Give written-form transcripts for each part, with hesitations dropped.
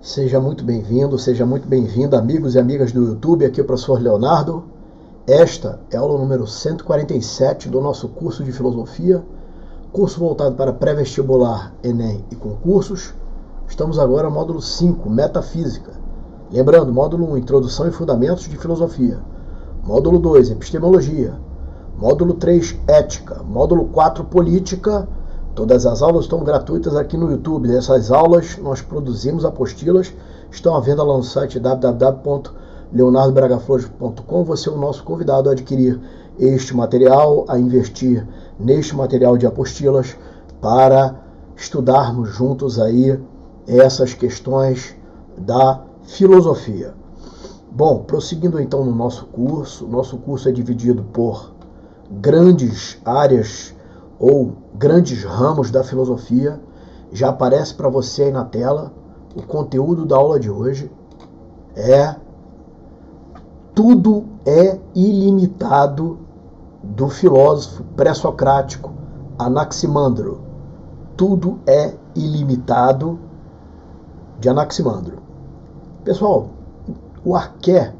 Seja muito bem-vindo, seja muito bem-vinda, amigos e amigas do YouTube. Aqui é o professor Leonardo. Esta é a aula número 147 do nosso curso de filosofia, curso voltado para pré-vestibular, Enem e concursos. Estamos agora no módulo 5, Metafísica. Lembrando, módulo 1, Introdução e Fundamentos de Filosofia. Módulo 2, Epistemologia. Módulo 3, Ética. Módulo 4, Política. Todas as aulas estão gratuitas aqui no YouTube. Essas aulas nós produzimos apostilas, estão à venda lá no site www.leonardobragaflores.com. Você é o nosso convidado a adquirir este material, a investir neste material de apostilas para estudarmos juntos aí essas questões da filosofia. Bom, prosseguindo então no nosso curso é dividido por grandes áreas ou grandes ramos da filosofia. Já aparece para você aí na tela o conteúdo da aula de hoje. Tudo é ilimitado, do filósofo pré-socrático Anaximandro. Tudo é ilimitado, de Anaximandro. Pessoal, o arqué,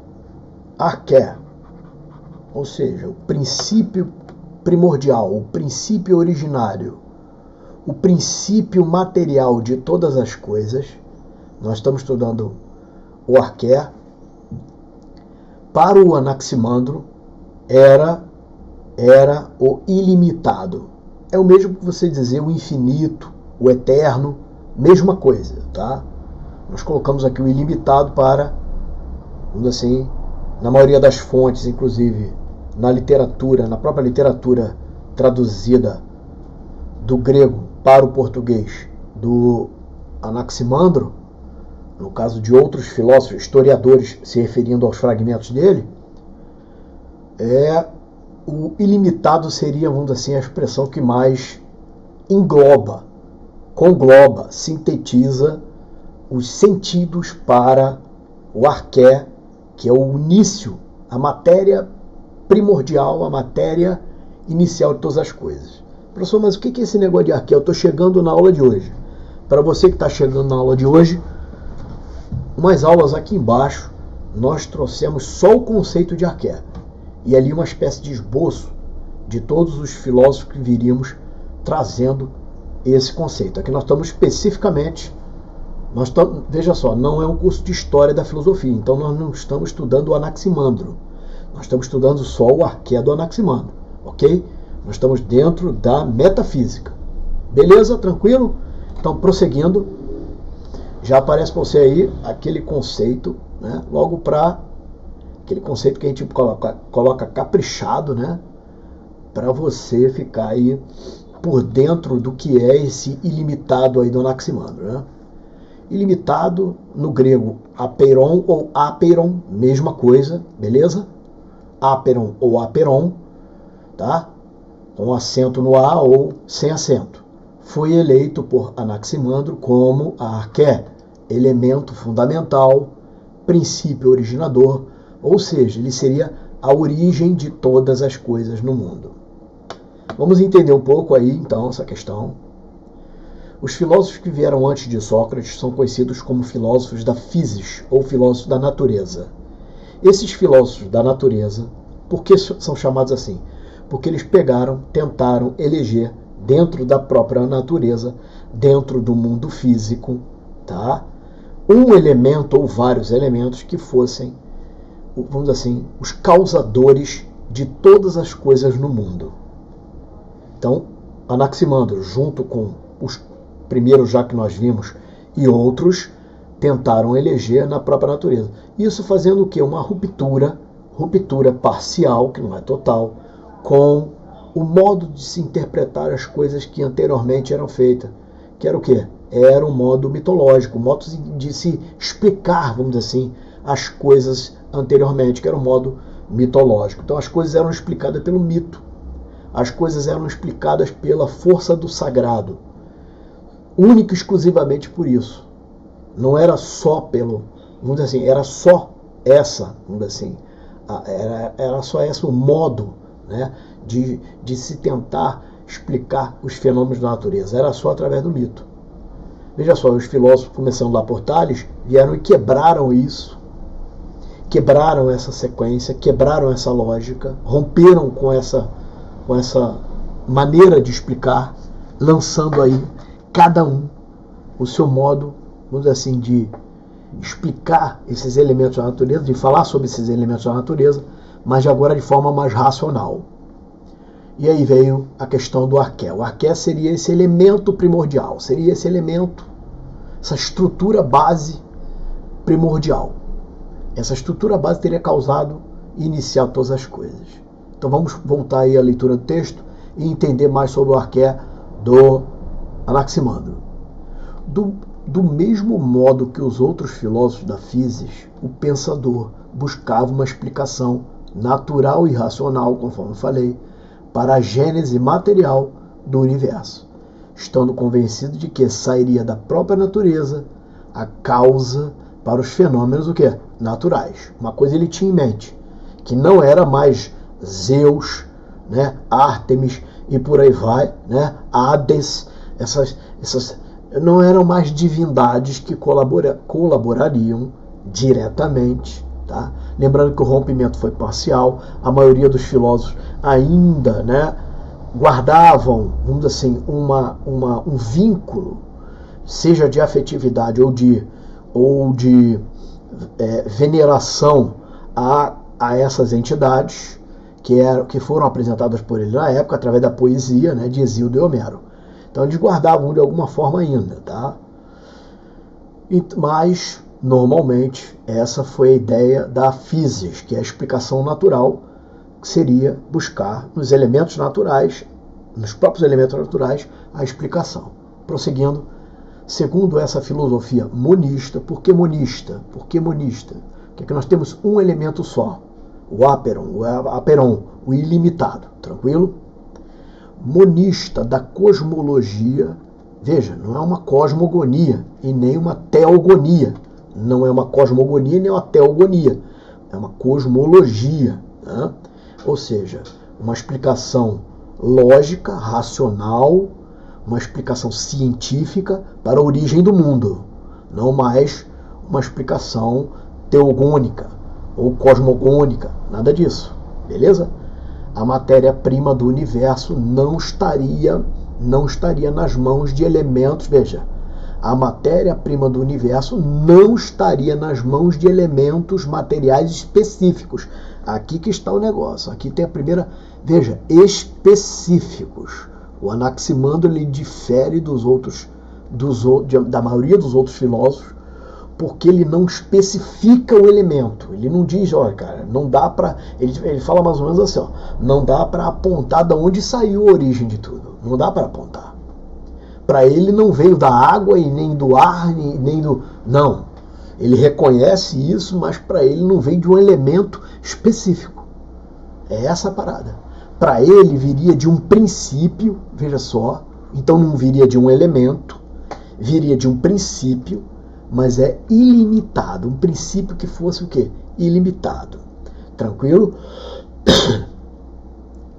ou seja, o princípio primordial, o princípio originário, o princípio material de todas as coisas. Nós estamos estudando o arqué. Para o Anaximandro era o ilimitado. É o mesmo que você dizer o infinito, o eterno, mesma coisa, tá? Nós colocamos aqui o ilimitado para, vamos assim, na maioria das fontes, inclusive na literatura, na própria literatura traduzida do grego para o português do Anaximandro, no caso de outros filósofos, historiadores se referindo aos fragmentos dele, o ilimitado seria, vamos dizer assim, a expressão que mais engloba, congloba, sintetiza os sentidos para o arqué, que é o início, a matéria primordial, a matéria inicial de todas as coisas. Professor, mas o que é esse negócio de arqué? Eu estou chegando na aula de hoje. Para você que está chegando na aula de hoje, umas aulas aqui embaixo, nós trouxemos só o conceito de arqué. E ali uma espécie de esboço de todos os filósofos que viríamos trazendo esse conceito. Aqui nós estamos especificamente, veja só, não é um curso de história da filosofia, então nós não estamos estudando o Anaximandro. Nós estamos estudando só o arqué do Anaximandro, ok? Nós estamos dentro da metafísica. Beleza? Tranquilo? Então, prosseguindo, já aparece para você aí aquele conceito, né? Logo para aquele conceito que a gente coloca caprichado, né? Para você ficar aí por dentro do que é esse ilimitado aí do Anaximandro, né? Ilimitado, no grego, apeiron ou apeiron, mesma coisa, beleza? Aperon ou aperon, tá? Com acento no A ou sem acento. Foi eleito por Anaximandro como a arqué, elemento fundamental, princípio originador, ou seja, ele seria a origem de todas as coisas no mundo. Vamos entender um pouco aí, então, essa questão. Os filósofos que vieram antes de Sócrates são conhecidos como filósofos da physis, ou filósofos da natureza. Esses filósofos da natureza, por que são chamados assim? Porque eles tentaram eleger dentro da própria natureza, dentro do mundo físico, tá? Um elemento ou vários elementos que fossem, vamos dizer assim, os causadores de todas as coisas no mundo. Então, Anaximandro, junto com os primeiros já que nós vimos e outros, tentaram eleger na própria natureza. Isso fazendo o quê? Uma ruptura parcial, que não é total, com o modo de se interpretar as coisas que anteriormente eram feitas. Que era o quê? Era um modo mitológico, um modo de se explicar, vamos dizer assim, as coisas anteriormente, que era um modo mitológico. Então as coisas eram explicadas pelo mito. As coisas eram explicadas pela força do sagrado. Única e exclusivamente por isso. Não era só pelo, vamos dizer assim, era só essa, vamos dizer assim, era só esse o modo, né, de se tentar explicar os fenômenos da natureza. Era só através do mito. Veja só, os filósofos, começando lá por Tales, vieram e quebraram isso, quebraram essa sequência, quebraram essa lógica, romperam com essa maneira de explicar, lançando aí cada um o seu modo, vamos dizer assim, de explicar esses elementos da natureza, de falar sobre esses elementos da natureza, mas agora de forma mais racional. E aí veio a questão do arqué. O arqué seria esse elemento primordial, seria esse elemento, essa estrutura base primordial. Essa estrutura base teria causado e iniciado todas as coisas. Então vamos voltar aí à leitura do texto e entender mais sobre o arqué do Anaximandro. Do mesmo modo que os outros filósofos da Físis, o pensador buscava uma explicação natural e racional, conforme eu falei, para a gênese material do universo, estando convencido de que sairia da própria natureza a causa para os fenômenos o quê? Naturais. Uma coisa ele tinha em mente, que não era mais Zeus, né, Ártemis e por aí vai, né, Hades, essas não eram mais divindades que colaborariam diretamente. Tá? Lembrando que o rompimento foi parcial, a maioria dos filósofos ainda, né, guardavam, vamos dizer assim, um vínculo, seja de afetividade ou de veneração a essas entidades que foram apresentadas por ele na época através da poesia, né, de Hesíodo e Homero. Então eles guardavam de alguma forma ainda, tá? Mas, normalmente, essa foi a ideia da Físis, que é a explicação natural, que seria buscar nos elementos naturais, nos próprios elementos naturais, a explicação. Prosseguindo, segundo essa filosofia monista, por que monista? Por que monista? Porque nós temos um elemento só, o aperon, o ilimitado, tranquilo? Monista da cosmologia, veja, não é uma cosmogonia e nem uma teogonia. Não é uma cosmogonia nem uma teogonia. É uma cosmologia. Né? Ou seja, uma explicação lógica, racional, uma explicação científica para a origem do mundo. Não mais uma explicação teogônica ou cosmogônica. Nada disso. Beleza? A matéria-prima do universo não estaria nas mãos de elementos, veja, a matéria-prima do universo não estaria nas mãos de elementos materiais específicos. Aqui que está o negócio, aqui tem a primeira, veja, específicos. O Anaximandro ele difere da maioria dos outros filósofos, porque ele não especifica o elemento. Ele não diz, olha, cara, não dá para... Ele fala mais ou menos assim, ó, não dá para apontar de onde saiu a origem de tudo. Não dá para apontar. Para ele não veio da água e nem do ar, nem do... Não. Ele reconhece isso, mas para ele não veio de um elemento específico. É essa a parada. Para ele viria de um princípio, veja só, então não viria de um elemento, viria de um princípio, mas é ilimitado, um princípio que fosse o quê? Ilimitado. Tranquilo?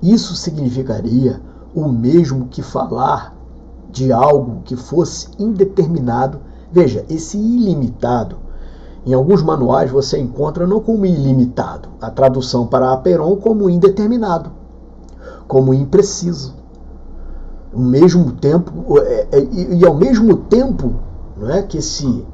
Isso significaria o mesmo que falar de algo que fosse indeterminado. Veja, esse ilimitado, em alguns manuais você encontra não como ilimitado, a tradução para aperon como indeterminado, como impreciso. Ao mesmo tempo, e ao mesmo tempo, não é que esse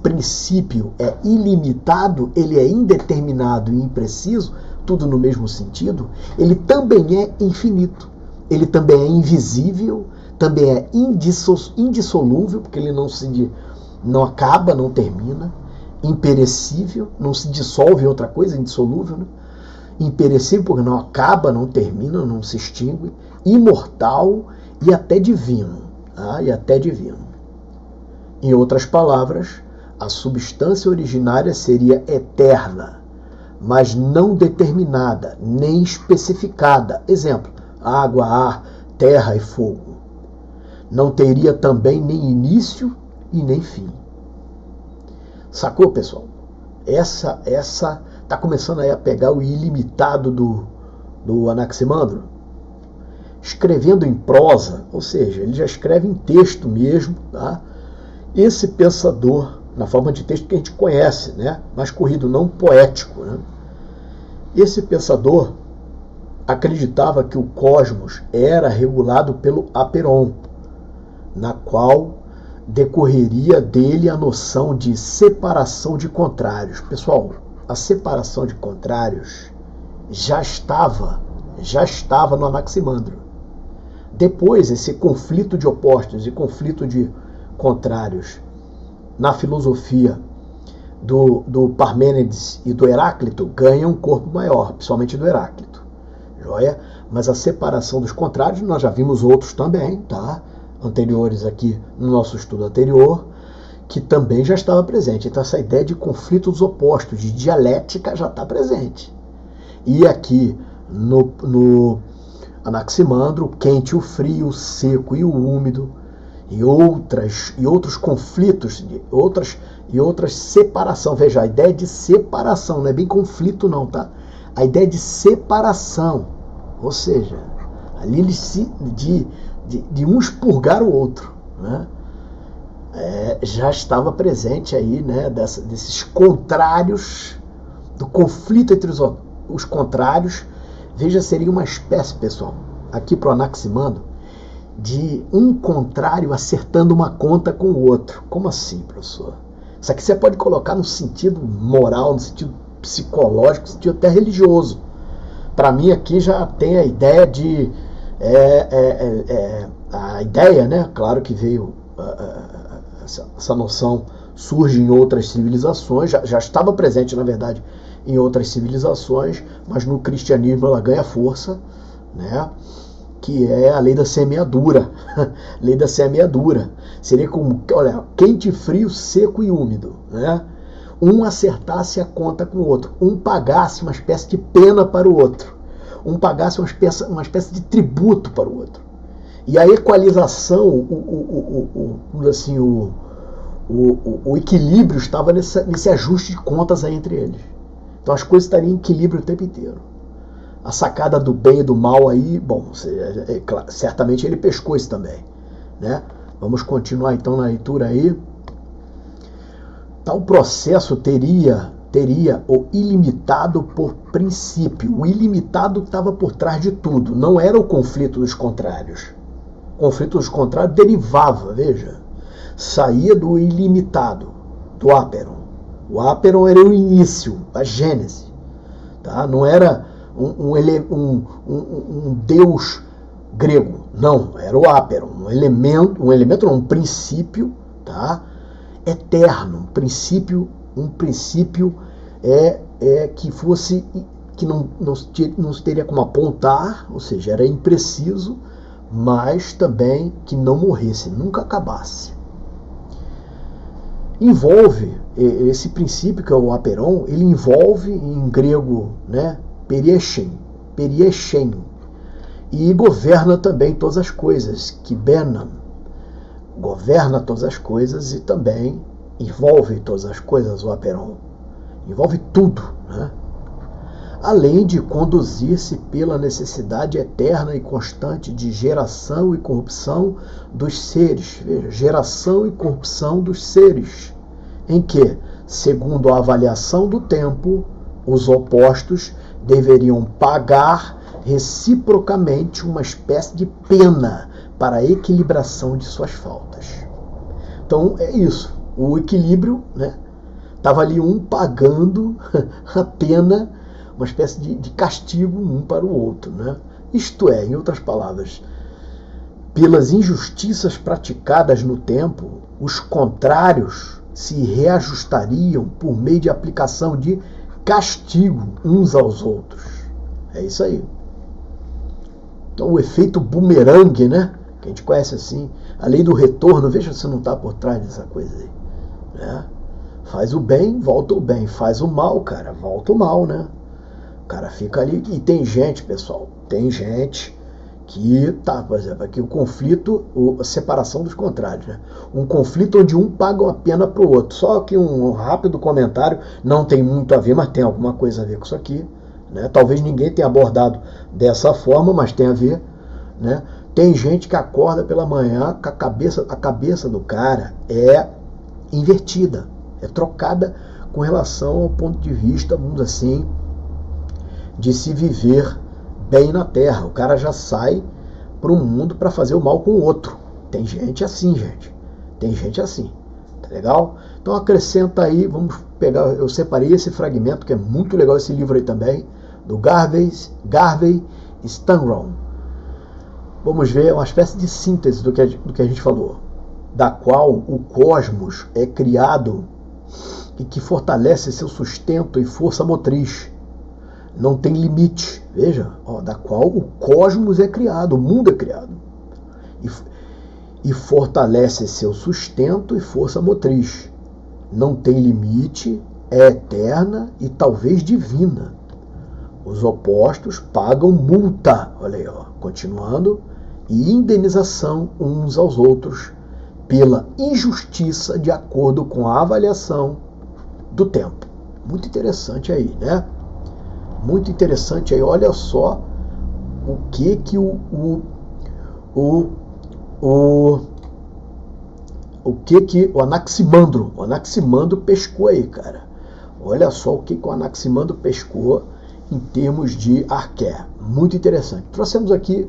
princípio é ilimitado, ele é indeterminado e impreciso, tudo no mesmo sentido, ele também é infinito, ele também é invisível, também é indissolúvel, porque ele não acaba, não termina, imperecível, não se dissolve em outra coisa, indissolúvel, né? Imperecível porque não acaba, não termina, não se extingue, imortal e até divino, tá? E até divino. Em outras palavras, a substância originária seria eterna, mas não determinada, nem especificada. Exemplo, água, ar, terra e fogo. Não teria também nem início e nem fim. Sacou, pessoal? Essa está começando aí a pegar o ilimitado do Anaximandro. escrevendo em prosa, ou seja, ele já escreve em texto mesmo, tá? Esse pensador, na forma de texto que a gente conhece, né? Mais corrido, não poético, né? Esse pensador acreditava que o cosmos era regulado pelo Aperon, na qual decorreria dele a noção de separação de contrários. Pessoal, a separação de contrários já estava no Anaximandro. Depois, esse conflito de opostos e conflito de contrários na filosofia do Parmênides e do Heráclito ganha um corpo maior, principalmente do Heráclito. Joia? Mas a separação dos contrários, nós já vimos outros também, tá? Anteriores aqui no nosso estudo anterior, que também já estava presente. Então essa ideia de conflito dos opostos, de dialética, já está presente. E aqui no Anaximandro, o quente e o frio, o seco e o úmido, e outros conflitos, outras separação. Veja, a ideia de separação, não é bem conflito não, tá? A ideia de separação, ou seja, ali eles de um expurgar o outro, né? Já estava presente aí, né, desses contrários, do conflito entre os contrários. Veja, seria uma espécie, pessoal, aqui para o Anaximandro, de um contrário acertando uma conta com o outro. Como assim, professor? Isso aqui você pode colocar no sentido moral, no sentido psicológico, no sentido até religioso. Para mim aqui já tem a ideia de... a ideia, né? Claro que veio... essa noção surge em outras civilizações, já estava presente, na verdade, em outras civilizações, mas no cristianismo ela ganha força, né? Que é a lei da semeadura. Lei da semeadura. Seria como, olha, quente, frio, seco e úmido, né? Um acertasse a conta com o outro, um pagasse uma espécie de pena para o outro, um pagasse uma espécie de tributo para o outro. E a equalização, o equilíbrio estava nesse ajuste de contas aí entre eles. Então as coisas estariam em equilíbrio o tempo inteiro. A sacada do bem e do mal aí, bom, certamente ele pescou isso também, né? Vamos continuar então na leitura aí. Tal processo teria o ilimitado por princípio. O ilimitado estava por trás de tudo, não era o conflito dos contrários. O conflito dos contrários derivava, veja, saía do ilimitado, do Aperon. O Aperon era o início, a gênese, tá? Não era um deus grego, não, era o Aperon, um princípio, tá? Eterno, um princípio que não se teria como apontar, ou seja, era impreciso, mas também que não morresse, nunca acabasse. Envolve esse princípio que é o Aperon, ele envolve em grego, né, periechen, e governa também todas as coisas, kibenam, governa todas as coisas e também envolve todas as coisas, o Aperon. Envolve tudo, né? Além de conduzir-se pela necessidade eterna e constante de geração e corrupção dos seres. Veja, geração e corrupção dos seres, em que, segundo a avaliação do tempo, os opostos deveriam pagar reciprocamente uma espécie de pena para a equilibração de suas faltas. Então é isso, o equilíbrio, né? Estava ali um pagando a pena, uma espécie de castigo um para o outro, né? Isto é, em outras palavras, pelas injustiças praticadas no tempo, os contrários se reajustariam por meio de aplicação de castigo uns aos outros. É isso aí. Então o efeito bumerangue, né? Que a gente conhece assim, a lei do retorno, veja se não está por trás dessa coisa aí, né? Faz o bem, volta o bem. Faz o mal, cara, volta o mal, né? O cara fica ali. E tem gente, pessoal, tem gente que tá, por exemplo, aqui o conflito, a separação dos contrários, né? Um conflito onde um paga uma pena para o outro. Só que um rápido comentário, não tem muito a ver, mas tem alguma coisa a ver com isso aqui, né? Talvez ninguém tenha abordado dessa forma, mas tem a ver. né? Tem gente que acorda pela manhã com a cabeça do cara é invertida, é trocada com relação ao ponto de vista, vamos dizer assim, de se viver bem na Terra. O cara já sai para o mundo para fazer o mal com o outro. Tem gente assim, gente. Tem gente assim. Tá legal? Então acrescenta aí, vamos pegar, eu separei esse fragmento, que é muito legal esse livro aí também, do Garvey Stanron. Vamos ver uma espécie de síntese do que a gente falou, da qual o cosmos é criado e que fortalece seu sustento e força motriz. Não tem limite, veja, da qual o cosmos é criado, o mundo é criado. E fortalece seu sustento e força motriz. Não tem limite, é eterna e talvez divina. Os opostos pagam multa, olha aí, continuando, e indenização uns aos outros pela injustiça de acordo com a avaliação do tempo. Muito interessante aí, né? Muito interessante aí. Olha só o que o Anaximandro pescou aí, cara. Olha só o que o Anaximandro pescou em termos de arqué. Muito interessante. Trouxemos aqui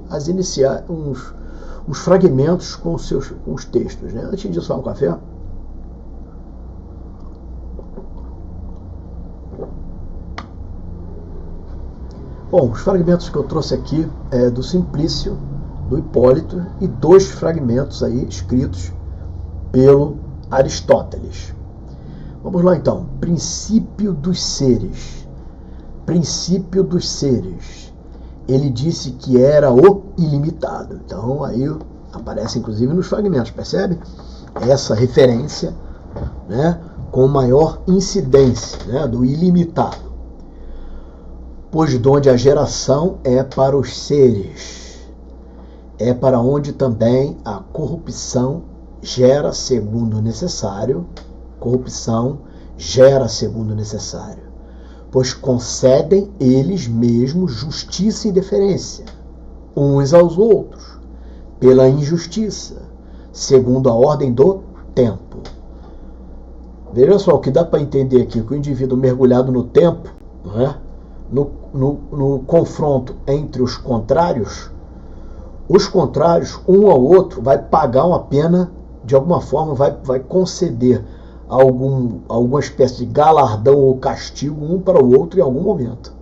uns fragmentos com os textos, né? Antes disso, só um café. Bom, os fragmentos que eu trouxe aqui é do Simplício, do Hipólito, e 2 fragmentos aí escritos pelo Aristóteles. Vamos lá então. Princípio dos seres. Princípio dos seres. Ele disse que era o ilimitado. Então aí aparece inclusive nos fragmentos, percebe? Essa referência, né, com maior incidência, né, do ilimitado. Pois donde a geração é para os seres, é para onde também a corrupção gera segundo necessário, pois concedem eles mesmos justiça e deferência, uns aos outros, pela injustiça, segundo a ordem do tempo. Veja só, o que dá para entender aqui, que o indivíduo mergulhado no tempo, não é? No confronto entre os contrários, um ao outro vai pagar uma pena, de alguma forma vai conceder alguma espécie de galardão ou castigo um para o outro em algum momento.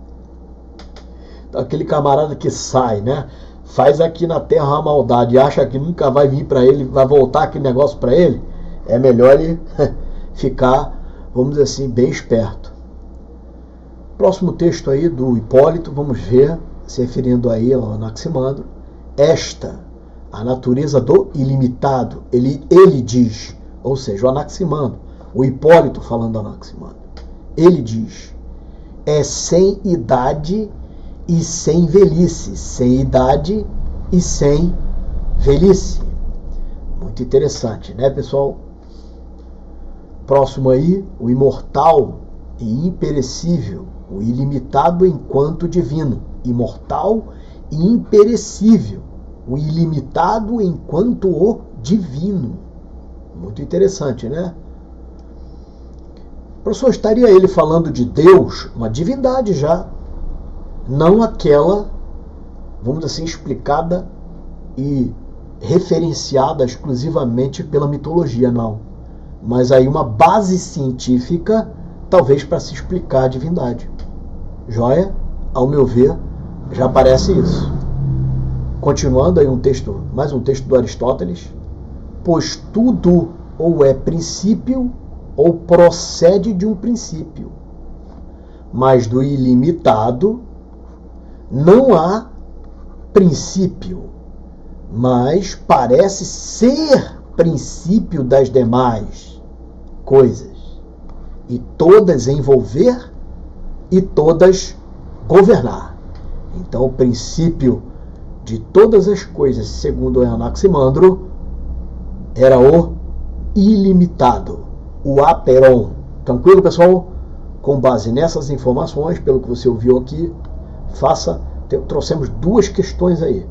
Então, aquele camarada que sai, né, faz aqui na Terra uma maldade e acha que nunca vai vir para ele, vai voltar aquele negócio para ele, é melhor ele ficar, vamos dizer assim, bem esperto. Próximo texto aí do Hipólito, vamos ver, se referindo aí ao Anaximandro, a natureza do ilimitado, ele diz, ou seja, o Anaximandro, o Hipólito falando do Anaximandro, ele diz, é sem idade e sem velhice, sem idade e sem velhice. Muito interessante, né, pessoal? Próximo aí, o imortal e imperecível, o ilimitado enquanto divino, imortal e imperecível, o ilimitado enquanto o divino. Muito interessante, né? Professor, estaria ele falando de Deus, uma divindade já, não aquela, vamos dizer assim, explicada e referenciada exclusivamente pela mitologia, não. Mas aí uma base científica, talvez para se explicar a divindade. Joia? Ao meu ver, já aparece isso. Continuando aí mais um texto do Aristóteles. Pois tudo ou é princípio ou procede de um princípio. Mas do ilimitado não há princípio, mas parece ser princípio das demais coisas, e todas envolver e todas governar. Então o princípio de todas as coisas, segundo Anaximandro, era o ilimitado, o aperon. Tranquilo, pessoal? Com base nessas informações, pelo que você ouviu aqui, trouxemos 2 questões aí.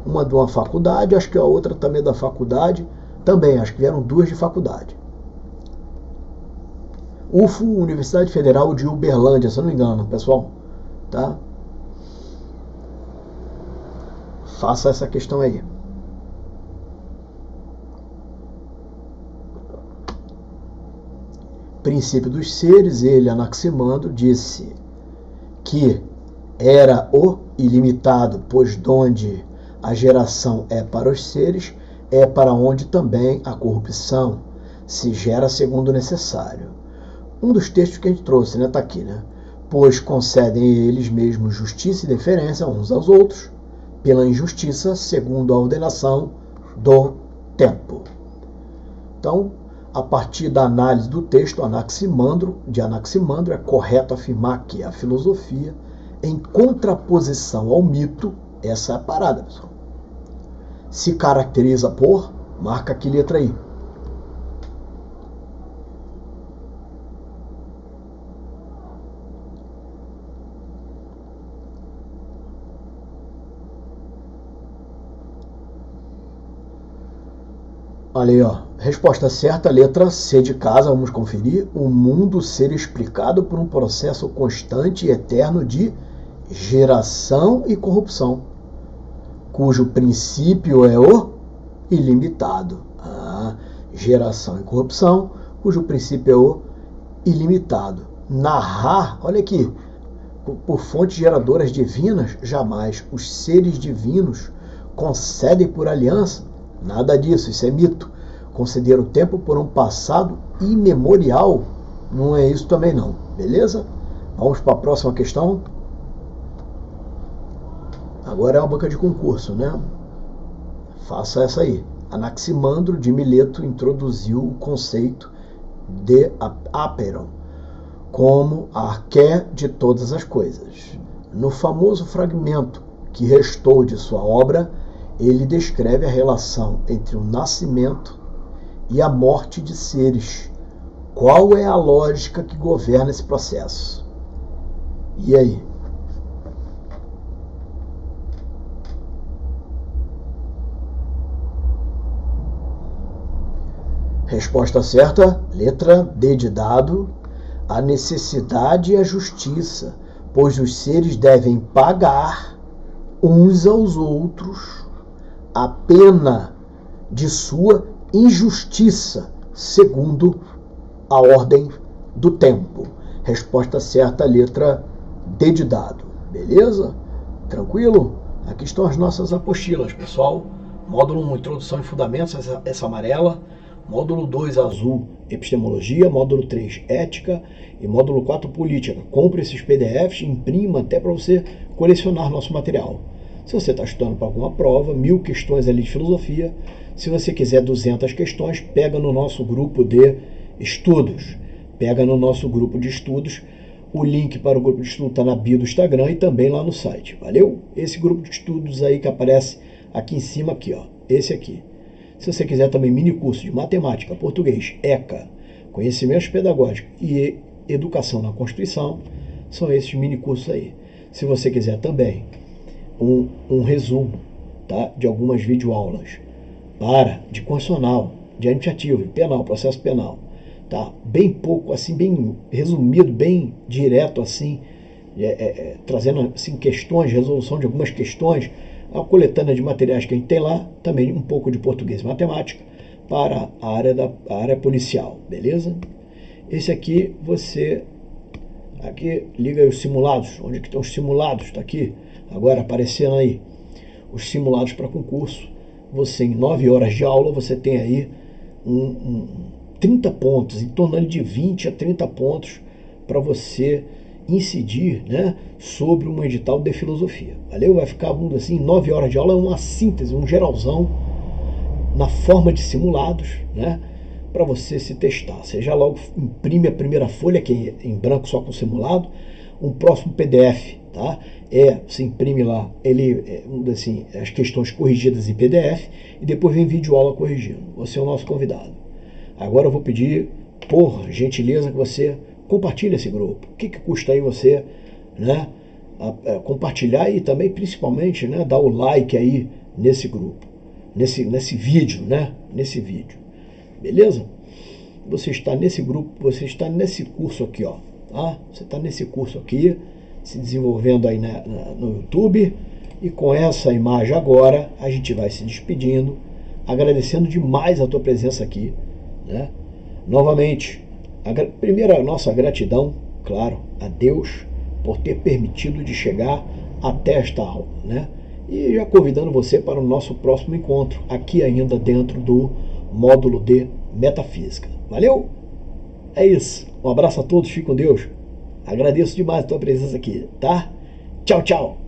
uma de uma faculdade, acho que a outra também é da faculdade, também, acho que vieram duas de faculdade. UFO, Universidade Federal de Uberlândia, se eu não me engano, pessoal, tá? Faça essa questão aí. Princípio dos seres, ele, Anaximandro, disse que era o ilimitado, pois donde a geração é para os seres, é para onde também a corrupção se gera segundo o necessário. Um dos textos que a gente trouxe, né, tá aqui, né? Pois concedem eles mesmos justiça e deferência uns aos outros, pela injustiça, segundo a ordenação do tempo. Então, a partir da análise do texto de Anaximandro, é correto afirmar que a filosofia, em contraposição ao mito, essa é a parada, pessoal, se caracteriza por, marca aqui letra I, olha aí, ó. Resposta certa, letra C de casa, vamos conferir. O mundo ser explicado por um processo constante e eterno de geração e corrupção, cujo princípio é o ilimitado. Geração e corrupção, cujo princípio é o ilimitado. Narrar, olha aqui, por fontes geradoras divinas, jamais os seres divinos concedem por aliança. Nada disso, isso é mito. Conceder o tempo por um passado imemorial, não é isso também não, beleza? Vamos para a próxima questão. Agora é uma banca de concurso, né? Faça essa aí. Anaximandro de Mileto introduziu o conceito de aperon como a arqué de todas as coisas. No famoso fragmento que restou de sua obra, ele descreve a relação entre o nascimento e a morte de seres. Qual é a lógica que governa esse processo? E aí? Resposta certa, letra D de dado, a necessidade e a justiça, pois os seres devem pagar uns aos outros a pena de sua injustiça, segundo a ordem do tempo. Resposta certa, letra D de dado. Beleza? Tranquilo? Aqui estão as nossas apostilas, pessoal. Módulo 1, Introdução e Fundamentos, essa amarela. Módulo 2, azul, Epistemologia. Módulo 3, Ética. E módulo 4, Política. Compre esses PDFs, imprima até para você colecionar nosso material. Se você está estudando para alguma prova, 1000 questões ali de filosofia. Se você quiser 200 questões, pega no nosso grupo de estudos. Pega no nosso grupo de estudos. O link para o grupo de estudo está na bio do Instagram e também lá no site. Valeu? Esse grupo de estudos aí que aparece aqui em cima, aqui, ó. Esse aqui. Se você quiser também mini curso de matemática, português, ECA, conhecimentos pedagógicos e educação na Constituição, são esses mini cursos aí. Se você quiser também um resumo, tá, de algumas videoaulas de constitucional, de administrativo, de penal, processo penal, tá, bem pouco, assim, bem resumido, bem direto, assim, trazendo assim questões, resolução de algumas questões, a coletânea de materiais que a gente tem lá, também um pouco de português e matemática para a área policial, beleza? Esse aqui aqui liga aí os simulados, onde que estão os simulados, tá aqui, agora aparecendo aí, os simulados para concurso. Você em 9 horas de aula, você tem aí 30 pontos, em torno de 20 a 30 pontos para você incidir, né, sobre um edital de filosofia. Valeu? Vai ficar, assim, 9 horas de aula, é uma síntese, um geralzão na forma de simulados, né, para você se testar. Você já logo imprime a primeira folha, que é em branco só com simulado, um próximo PDF, tá? Você imprime lá, assim, as questões corrigidas em PDF e depois vem vídeo aula corrigindo. Você é o nosso convidado. Agora eu vou pedir, por gentileza, que você compartilhe esse grupo. O que custa aí você, né, compartilhar e também, principalmente, né, dar o like aí nesse grupo, nesse vídeo, né? Nesse vídeo. Beleza? Você está nesse grupo, você está nesse curso aqui, ó. Tá? Você está nesse curso aqui, se desenvolvendo aí no YouTube. E com essa imagem agora, a gente vai se despedindo, agradecendo demais a tua presença aqui, né? Novamente, primeiro a nossa gratidão, claro, a Deus por ter permitido de chegar até esta aula, né? E já convidando você para o nosso próximo encontro, aqui ainda dentro do módulo de Metafísica. Valeu? É isso. Um abraço a todos, fique com Deus. Agradeço demais a tua presença aqui, tá? Tchau, tchau.